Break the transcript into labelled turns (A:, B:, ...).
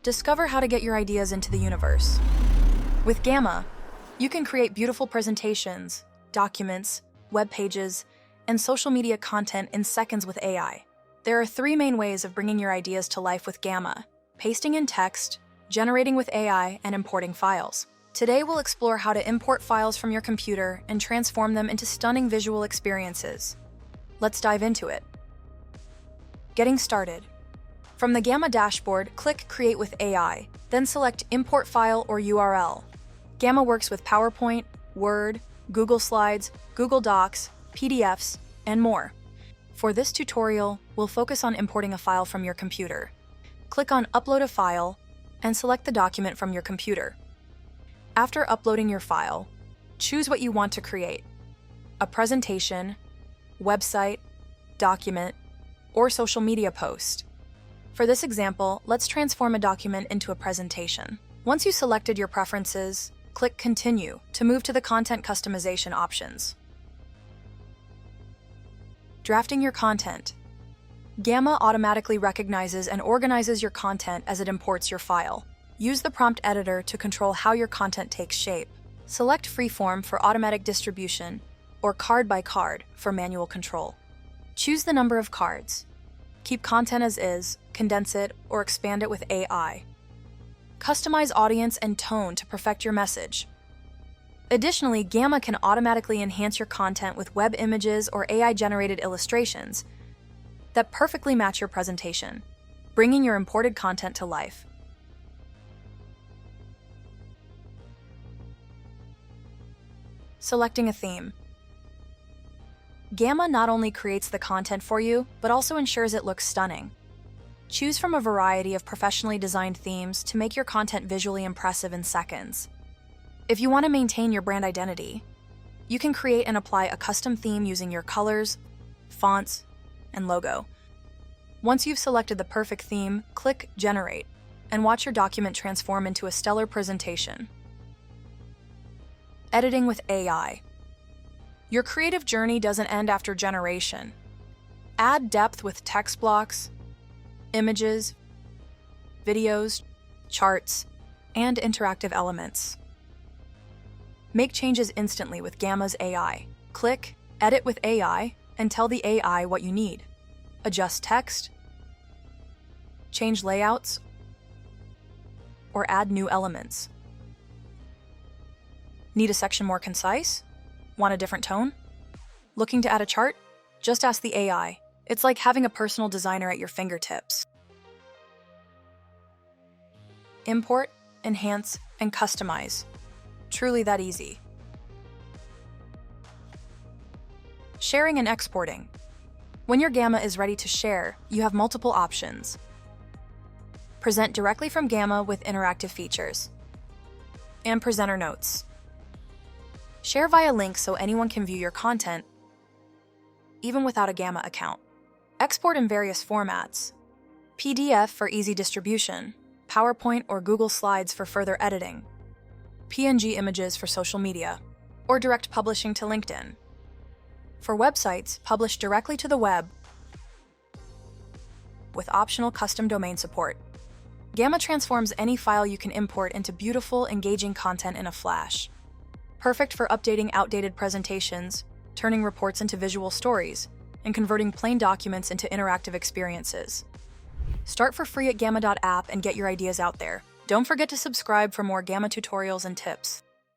A: Discover how to get your ideas into the universe. With Gamma, you can create beautiful presentations, documents, web pages, and social media content in seconds with AI. There are 3 main ways of bringing your ideas to life with Gamma: pasting in text, generating with AI, and importing files. Today, we'll explore how to import files from your computer and transform them into stunning visual experiences. Let's dive into it. Getting started. From the Gamma dashboard, click Create with AI, then select Import File or URL. Gamma works with PowerPoint, Word, Google Slides, Google Docs, PDFs, and more. For this tutorial, we'll focus on importing a file from your computer. Click on Upload a File and select the document from your computer. After uploading your file, choose what you want to create: a presentation, website, document, or social media post. For this example, let's transform a document into a presentation. Once you selected your preferences, click Continue to move to the content customization options. Drafting your content. Gamma automatically recognizes and organizes your content as it imports your file. Use the prompt editor to control how your content takes shape. Select Freeform for automatic distribution or Card by Card for manual control. Choose the number of cards. Keep content as is, condense it, or expand it with AI. Customize audience and tone to perfect your message. Additionally, Gamma can automatically enhance your content with web images or AI-generated illustrations that perfectly match your presentation, bringing your imported content to life. Selecting a theme. Gamma not only creates the content for you, but also ensures it looks stunning. Choose from a variety of professionally designed themes to make your content visually impressive in seconds. If you want to maintain your brand identity, you can create and apply a custom theme using your colors, fonts, and logo. Once you've selected the perfect theme, click Generate and watch your document transform into a stellar presentation. Editing with AI. Your creative journey doesn't end after generation. Add depth with text blocks, images, videos, charts, and interactive elements. Make changes instantly with Gamma's AI. Click Edit with AI and tell the AI what you need. Adjust text, change layouts, or add new elements. Need a section more concise? Want a different tone? Looking to add a chart? Just ask the AI. It's like having a personal designer at your fingertips. Import, enhance, and customize. Truly that easy. Sharing and exporting. When your Gamma is ready to share, you have multiple options. Present directly from Gamma with interactive features. And presenter notes. Share via links so anyone can view your content, even without a Gamma account. Export in various formats: PDF for easy distribution, PowerPoint or Google Slides for further editing, PNG images for social media, or direct publishing to LinkedIn. For websites, publish directly to the web with optional custom domain support. Gamma transforms any file you can import into beautiful, engaging content in a flash. Perfect for updating outdated presentations, turning reports into visual stories, and converting plain documents into interactive experiences. Start for free at gamma.app and get your ideas out there. Don't forget to subscribe for more Gamma tutorials and tips.